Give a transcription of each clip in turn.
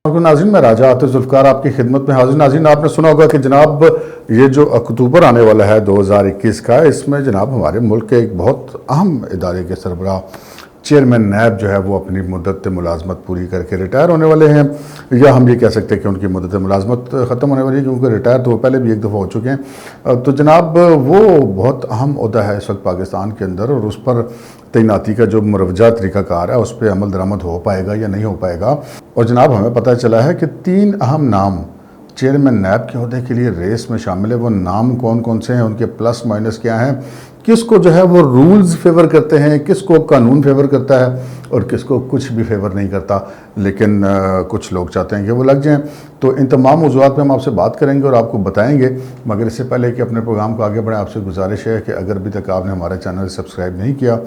ناظرین میں راجہ عاطف ذوالفقار آپ کی خدمت میں حاضر. ناظرین آپ نے سنا ہوگا کہ جناب یہ جو اکتوبر آنے والا ہے 2021 کا، اس میں جناب ہمارے ملک کے ایک بہت اہم ادارے کے سربراہ چیئرمین نیب جو ہے وہ اپنی مدت ملازمت پوری کر کے ریٹائر ہونے والے ہیں، یا ہم یہ کہہ سکتے ہیں کہ ان کی مدت ملازمت ختم ہونے والی ہے، کیونکہ ریٹائر تو وہ پہلے بھی ایک دفعہ ہو چکے ہیں. تو جناب وہ بہت اہم عہدہ ہے اس وقت پاکستان کے اندر، اور اس پر تعیناتی کا جو مروجہ طریقہ کار ہے اس پہ عمل درآمد ہو پائے گا یا نہیں ہو پائے گا. اور جناب ہمیں پتہ چلا ہے کہ 3 اہم نام چیئرمین نیب کے عہدے کے لیے ریس میں شامل ہے. وہ نام کون کون سے ہیں، ان کے پلس مائنس کیا ہیں، کس کو جو ہے وہ رولز فیور کرتے ہیں، کس کو قانون فیور کرتا ہے اور کس کو کچھ بھی فیور نہیں کرتا، لیکن کچھ لوگ چاہتے ہیں کہ وہ لگ جائیں. تو ان تمام موضوعات پہ ہم آپ سے بات کریں گے اور آپ کو بتائیں گے. مگر اس سے پہلے کہ اپنے پروگرام کو آگے بڑھیں، آپ سے گزارش ہے کہ اگر ابھی تک آپ نے ہمارا چینل سبسکرائب نہیں کیا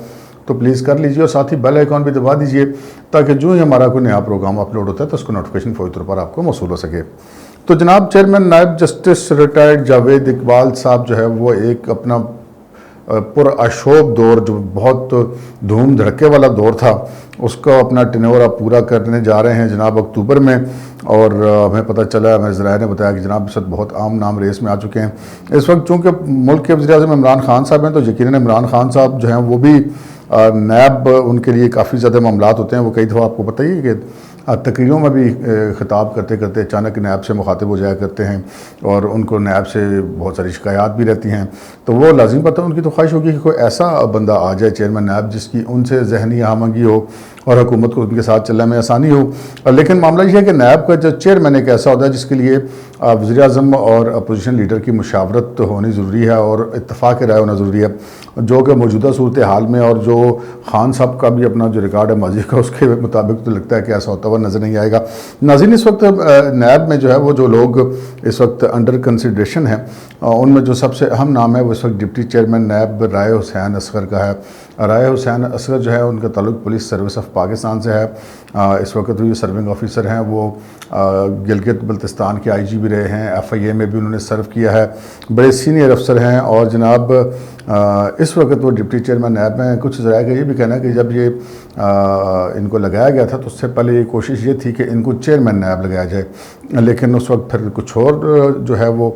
تو پلیز کر لیجئے، اور ساتھ ہی بیل آئیکن بھی دبا دیجئے تاکہ جو ہی ہمارا کوئی نیا پروگرام اپلوڈ ہوتا ہے تو اس کو نوٹیفیکیشن فوری طور پر آپ کو موصول ہو سکے. تو جناب چیئرمین نائب جسٹس ریٹائرڈ جاوید اقبال صاحب جو ہے وہ ایک اپنا پر اشوب دور، جو بہت دھوم دھڑکے والا دور تھا، اس کا اپنا ٹینور آپ پورا کرنے جا رہے ہیں جناب اکتوبر میں. اور ہمیں پتہ چلا، ہمیں ذرائع نے بتایا کہ جناب اس وقت بہت عام نام ریس میں آ چکے ہیں. اس وقت چونکہ ملک کے وزیر اعظم عمران خان صاحب ہیں، تو یقیناً عمران خان صاحب جو ہیں وہ بھی نیب ان کے لیے کافی زیادہ معاملات ہوتے ہیں. وہ کئی دفعہ آپ کو پتہ ہی ہے کہ تقریروں میں بھی خطاب کرتے کرتے اچانک نیب سے مخاطب ہو جایا کرتے ہیں، اور ان کو نیب سے بہت ساری شکایات بھی رہتی ہیں. تو وہ لازم پتہ ان کی تو خواہش ہوگی کہ کوئی ایسا بندہ آ جائے چیئرمین نیب جس کی ان سے ذہنی ہمانگی ہو اور حکومت کو ان کے ساتھ چلنے میں آسانی ہو. لیکن معاملہ یہ ہے کہ نیب کا جو چیئرمین ایک ایسا ہوتا ہے جس کے لیے وزیر اعظم اور اپوزیشن لیڈر کی مشاورت ہونی ضروری ہے اور اتفاق رائے ہونا ضروری ہے، جو کہ موجودہ صورتحال میں اور جو خان صاحب کا بھی اپنا جو ریکارڈ ہے ماضی کا، اس کے مطابق تو لگتا ہے کہ ایسا ہوتا ہوا نظر نہیں آئے گا. ناظرین اس وقت نیب میں جو ہے وہ جو لوگ اس وقت انڈر کنسیڈریشن ہیں، ان میں جو سب سے اہم نام ہے وہ اس وقت ڈپٹی چیئرمین نیب رائے حسین اصغر کا ہے. رائے حسین اصغر جو ہے ان کا تعلق پولیس سروس آف پاکستان سے ہے. اس وقت وہ سرونگ آفیسر ہیں، وہ گلگت بلتستان کے آئی جی بھی رہے ہیں، FIA میں بھی انہوں نے سرو کیا ہے، بڑے سینئر افسر ہیں. اور جناب اس وقت وہ ڈپٹی چیئرمین نیب میں. کچھ ذرائع کا یہ بھی کہنا ہے کہ جب یہ ان کو لگایا گیا تھا تو اس سے پہلے یہ کوشش یہ تھی کہ ان کو چیئرمین نیب لگایا جائے، لیکن اس وقت پھر کچھ اور جو ہے وہ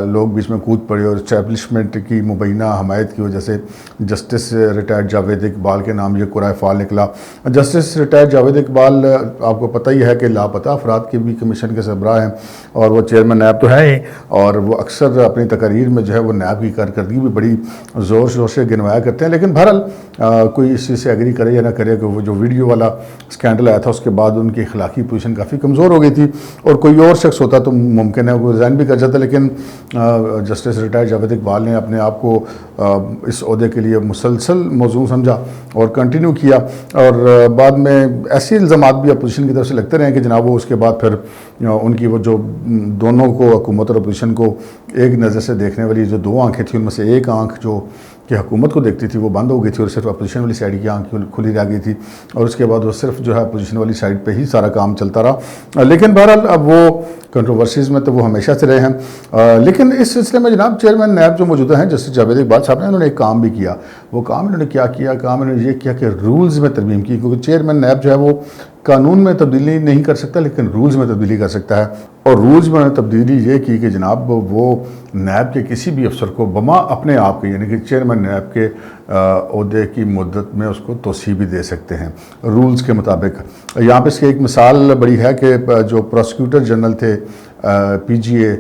لوگ بیچ میں کود پڑے، اور اسٹیبلشمنٹ کی مبینہ حمایت کی وجہ سے جسٹس ریٹائرڈ جاوید اقبال کے نام یہ قرعہ فعال نکلا. جسٹس ریٹائرڈ جاوید اقبال آپ کو پتہ ہی ہے کہ لاپتہ افراد کے بھی کمیشن کے سربراہ ہیں، اور وہ چیئرمین نیب تو ہے ہی، اور وہ اکثر اپنی تقاریر میں جو ہے وہ نیب کی کارکردگی بھی بڑی زور شور سے گنوایا کرتے ہیں. لیکن بہرحال کوئی اس چیز سے ایگری کرے یا نہ کرے کہ وہ جو ویڈیو والا اسکینڈل آیا تھا اس کے بعد ان کی اخلاقی پوزیشن کافی کمزور ہو گئی تھی، اور کوئی اور شخص ہوتا تو ممکن ہے وہ ریزائن بھی کر جاتا. لیکن جسٹس ریٹائرڈ جاوید اقبال نے اپنے آپ کو اس عہدے کے لیے مسلسل موزوں سمجھا اور کنٹینیو کیا، اور بعد میں ایسے الزامات بھی اپوزیشن کی طرف سے لگتے رہے کہ جناب وہ اس کے بعد پھر ان کی وہ جو دونوں کو، حکومت اور اپوزیشن کو ایک نظر سے دیکھنے والی جو 2 آنکھیں تھیں، ان میں سے ایک آنکھ جو کہ حکومت کو دیکھتی تھی وہ بند ہو گئی تھی، اور صرف اپوزیشن والی سائڈ کی آنکھ کھلی رہ گئی تھی، اور اس کے بعد وہ صرف جو ہے اپوزیشن والی سائڈ پہ ہی سارا کام چلتا رہا. لیکن بہرحال اب وہ کنٹروورسیز میں تو وہ ہمیشہ سے رہے ہیں. لیکن اس سلسلے میں جناب چیئرمین نیب جو موجودہ ہیں جسٹس جاوید اقبال صاحب نے، انہوں نے ایک کام بھی کیا. وہ کام انہوں نے کیا کیا؟ کام انہوں نے یہ کیا کہ رولز میں ترمیم کی، کیونکہ چیئرمین نیب جو ہے وہ قانون میں تبدیلی نہیں کر سکتا لیکن رولز میں تبدیلی کر سکتا ہے. اور رولز میں تبدیلی یہ کی کہ جناب وہ نیب کے کسی بھی افسر کو بما اپنے آپ کے، یعنی کہ چیئرمین نیب کے عہدے کی مدت میں اس کو توسیع بھی دے سکتے ہیں رولز کے مطابق. یہاں پہ اس کی ایک مثال بڑی ہے کہ جو پروسیکیوٹر جنرل تھے PGA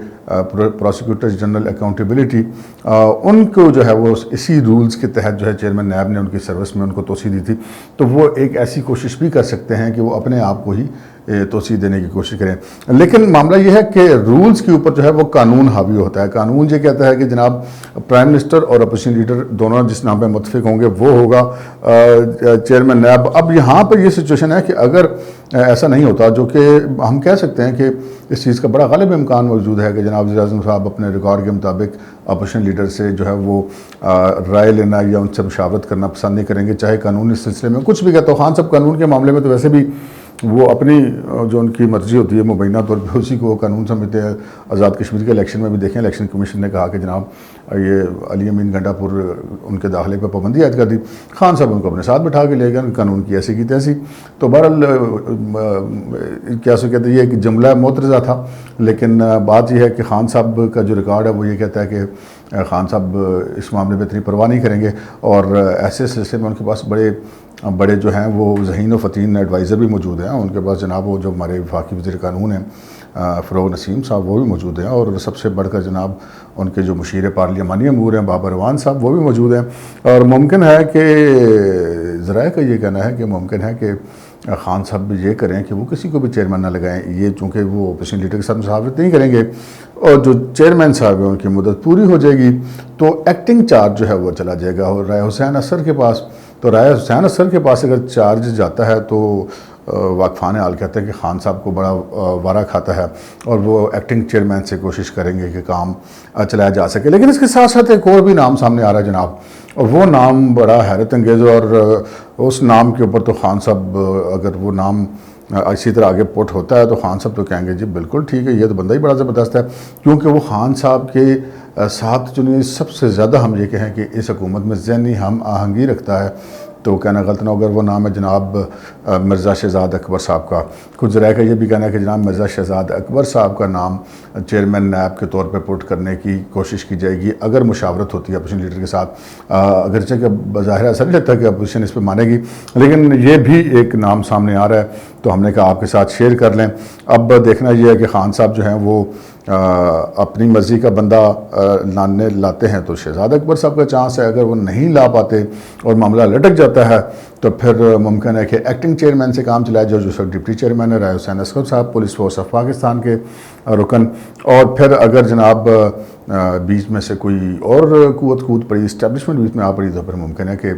پروسیکیوٹر جنرل اکاؤنٹیبلٹی، ان کو جو ہے وہ اسی رولز کے تحت جو ہے چیئرمین نیب نے ان کی سروس میں ان کو توسیع دی تھی. تو وہ ایک ایسی کوشش بھی کر سکتے ہیں کہ وہ اپنے آپ کو ہی توسیع دینے کی کوشش کریں. لیکن معاملہ یہ ہے کہ رولز کے اوپر جو ہے وہ قانون حاوی ہوتا ہے. قانون یہ کہتا ہے کہ جناب پرائم منسٹر اور اپوزیشن لیڈر دونوں جس نام پہ متفق ہوں گے وہ ہوگا چیئرمین نیب. اب یہاں پر یہ سچویشن ہے کہ اگر ایسا نہیں ہوتا، جو کہ ہم کہہ سکتے ہیں کہ اس چیز کا بڑا غالب امکان موجود ہے کہ جناب وزیر اعظم صاحب اپنے ریکارڈ کے مطابق اپوزیشن لیڈر سے جو ہے وہ رائے لینا یا ان سے مشاورت کرنا پسند نہیں کریں گے، چاہے قانون اس سلسلے میں کچھ بھی کہتا ہو. خان صاحب قانون کے معاملے میں تو ویسے بھی وہ اپنی جو ان کی مرضی ہوتی ہے مبینہ طور پہ اسی کو قانون سمجھتے ہیں. آزاد کشمیر کے الیکشن میں بھی دیکھیں, الیکشن کمیشن نے کہا کہ جناب یہ علی امین گنڈا پور ان کے داخلے پہ پابندی عائد کر دی, خان صاحب ان کو اپنے ساتھ بٹھا کے لے گئے, قانون کی ایسی کی تیسی. تو بہرحال کیا سو کہتے ہیں, یہ ایک جملہ معترضہ تھا, لیکن بات یہ ہے کہ خان صاحب کا جو ریکارڈ ہے وہ یہ کہتا ہے کہ خان صاحب اس معاملے میں اتنی پرواہ نہیں کریں گے, اور ایسے سلسلے میں ان کے پاس بڑے جو ہیں وہ ذہین و فتین ایڈوائزر بھی موجود ہیں. ان کے پاس جناب وہ جو ہمارے وفاقی وزیر قانون ہیں فروغ نسیم صاحب وہ بھی موجود ہیں, اور سب سے بڑھ کر جناب ان کے جو مشیر پارلیمانی امور ہیں بابر روان صاحب وہ بھی موجود ہیں. اور ممکن ہے کہ ذرائع کا یہ کہنا ہے کہ ممکن ہے کہ خان صاحب بھی یہ کریں کہ وہ کسی کو بھی چیئرمین نہ لگائیں, یہ چونکہ وہ اپوزیشن لیڈر کے ساتھ مشاورت نہیں کریں گے, اور جو چیئرمین صاحب ہیں ان کی مدت پوری ہو جائے گی تو ایکٹنگ چارج جو ہے وہ چلا جائے گا اور راجہ حسین اثر کے پاس. تو راجہ حسین اثر کے پاس اگر چارج جاتا ہے تو واقفان حال کہتے ہیں کہ خان صاحب کو بڑا وارا کھاتا ہے, اور وہ ایکٹنگ چیئرمین سے کوشش کریں گے کہ کام چلایا جا سکے. لیکن اس کے ساتھ ساتھ ایک اور بھی نام سامنے آ رہا ہے جناب, اور وہ نام بڑا حیرت انگیز ہے, اور اس نام کے اوپر تو خان صاحب اگر وہ نام اسی طرح آگے پٹ ہوتا ہے تو خان صاحب تو کہیں گے جی بالکل ٹھیک ہے, یہ تو بندہ ہی بڑا زبردست ہے, کیونکہ وہ خان صاحب کے ساتھ جو سب سے زیادہ ہم یہ کہیں کہ اس حکومت میں ذہنی ہم آہنگی رکھتا ہے, تو کہنا غلط نہ ہو اگر وہ نام ہے جناب مرزا شہزاد اکبر صاحب کا. کچھ ذرائع کا یہ بھی کہنا ہے کہ جناب مرزا شہزاد اکبر صاحب کا نام چیئرمین نیب کے طور پہ پٹ کرنے کی کوشش کی جائے گی اگر مشاورت ہوتی ہے اپوزیشن لیڈر کے ساتھ. اگرچہ کہ بظاہر ایسا نہیں لگتا کہ اپوزیشن اس پہ مانے گی, لیکن یہ بھی ایک نام سامنے آ رہا ہے, تو ہم نے کہا آپ کے ساتھ شیئر کر لیں. اب دیکھنا یہ ہے کہ خان صاحب جو ہیں وہ اپنی مرضی کا بندہ لاتے ہیں تو شہزاد اکبر صاحب کا چانس ہے, اگر وہ نہیں لا پاتے اور معاملہ لٹک جاتا ہے تو پھر ممکن ہے کہ ایکٹنگ چیئرمین سے کام چلایا جائے, جو ڈپٹی چیئرمین ہے راجہ حسین اثر صاحب پولیس فورس آف پاکستان کے رکن. اور پھر اگر جناب بیچ میں سے کوئی اور قوت کود پڑی, اسٹیبلشمنٹ بیچ میں آ پڑی, تو پھر ممکن ہے کہ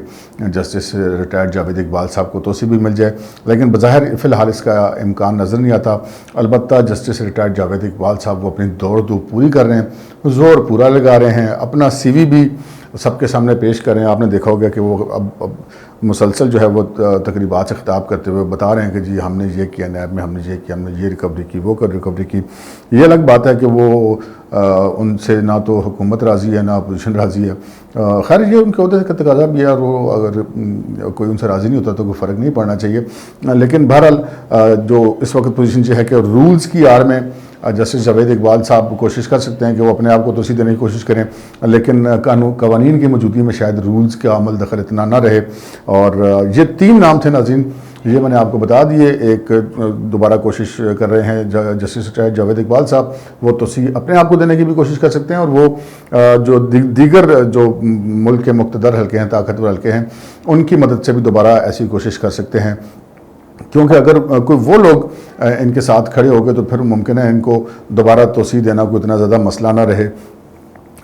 جسٹس ریٹائرڈ جاوید اقبال صاحب کو توسیع بھی مل جائے, لیکن بظاہر فی الحال اس کا امکان نظر نہیں آتا. البتہ جسٹس ریٹائرڈ جاوید اقبال صاحب وہ اپنی دوڑ دھوپ پوری کر رہے ہیں, زور پورا لگا رہے ہیں, اپنا سی وی بھی سب کے سامنے پیش کر رہے ہیں. آپ نے دیکھا ہوگا کہ وہ اب مسلسل جو ہے وہ تقریبات سے خطاب کرتے ہوئے بتا رہے ہیں کہ جی ہم نے یہ کیا نیب میں, ہم نے یہ کیا, ہم نے یہ ریکوری کی, وہ ریکوری کی. یہ الگ بات ہے کہ وہ ان سے نہ تو حکومت راضی ہے نہ اپوزیشن راضی ہے. خیر یہ ان کے عہدے کا تقاضا بھی ہے, اور وہ اگر کوئی ان سے راضی نہیں ہوتا تو کوئی فرق نہیں پڑنا چاہیے. لیکن بہرحال جو اس وقت پوزیشن یہ ہے کہ رولز کی آڑ میں جسٹس جاوید اقبال صاحب کوشش کر سکتے ہیں کہ وہ اپنے آپ کو توسیع دینے کی کوشش کریں, لیکن قوانین کی موجودگی میں شاید رولز کا عمل دخل اتنا نہ رہے. اور یہ 3 نام تھے ناظرین, یہ میں نے آپ کو بتا دیے. ایک دوبارہ کوشش کر رہے ہیں جسٹس جاوید اقبال صاحب, وہ توسیع اپنے آپ کو دینے کی بھی کوشش کر سکتے ہیں, اور وہ جو دیگر جو ملک کے مقتدر حلقے ہیں, طاقتور حلقے ہیں, ان کی مدد سے بھی دوبارہ ایسی کوشش کر سکتے ہیں. کیونکہ اگر کوئی وہ لوگ ان کے ساتھ کھڑے ہو گئے تو پھر ممکن ہے ان کو دوبارہ توسیع دینا کوئی اتنا زیادہ مسئلہ نہ رہے.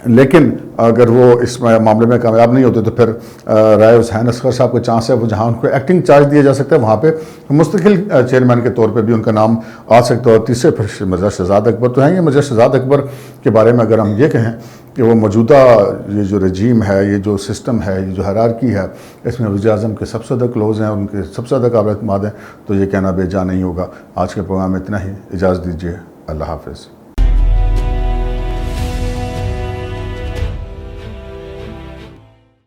لیکن اگر وہ اس معاملے میں کامیاب نہیں ہوتے تو پھر راجہ حسین اثر صاحب کا چانس ہے وہ جہاں ان کو ایکٹنگ چارج دیا جا سکتا ہے وہاں پہ مستقل چیئرمین کے طور پہ بھی ان کا نام آ سکتا ہے. اور تیسرے پھر مرزا شہزاد اکبر تو ہیں. یہ مرزا شہزاد اکبر کے بارے میں اگر ہم یہ کہیں کہ وہ موجودہ یہ جو رجیم ہے, یہ جو سسٹم ہے, یہ جو ہیرارکی ہے, اس میں وزیر اعظم کے سب سے زیادہ کلوز ہیں, ان کے سب سے زیادہ قابل اعتماد ہیں, تو یہ کہنا بے جا نہیں ہوگا. آج کے پروگرام میں اتنا ہی, اجازت دیجیے, اللہ حافظ.